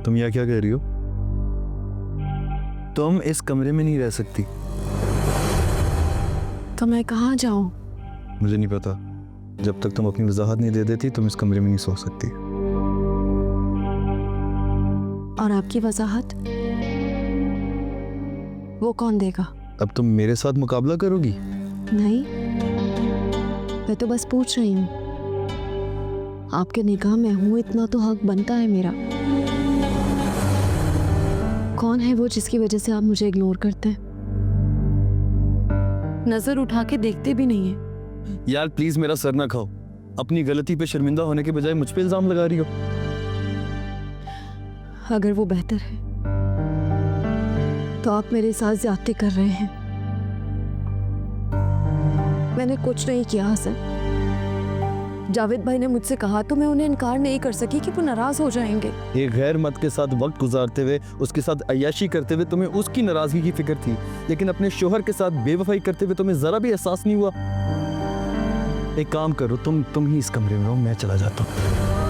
तुम यहाँ क्या कह रही हो? तुम इस कमरे में नहीं रह सकती। तो मैं कहाँ जाऊं? मुझे नहीं पता। जब तक तुम अपनी वजाहत नहीं दे देती तुम इस कमरे में नहीं सो सकती। और आपकी वजाहत वो कौन देगा? अब तुम मेरे साथ मुकाबला करोगी? नहीं, मैं तो बस पूछ रही हूँ। आपके निगाह में हूँ इतना तो हक बनता है मेरा। कौन है वो जिसकी वजह से आप मुझे इग्नोर करते हैं, नजर उठा के देखते भी नहीं है? यार प्लीज मेरा सर ना खाओ। अपनी गलती पे शर्मिंदा होने के बजाय मुझ पे इल्जाम लगा रही हो। अगर वो बेहतर है तो आप मेरे साथ ज्यादती कर रहे हैं। मैंने कुछ नहीं किया हसन। जावेद भाई ने मुझसे कहा तो मैं उन्हें इनकार नहीं कर सकी कि वो नाराज हो जाएंगे। एक गैर मर्द के साथ वक्त गुजारते हुए, उसके साथ अय्याशी करते हुए तुम्हें उसकी नाराजगी की फिक्र थी, लेकिन अपने शोहर के साथ बेवफाई करते हुए तुम्हें जरा भी एहसास नहीं हुआ। एक काम करो, तुम ही इस कमरे में रहो, मैं चला जाता हूँ।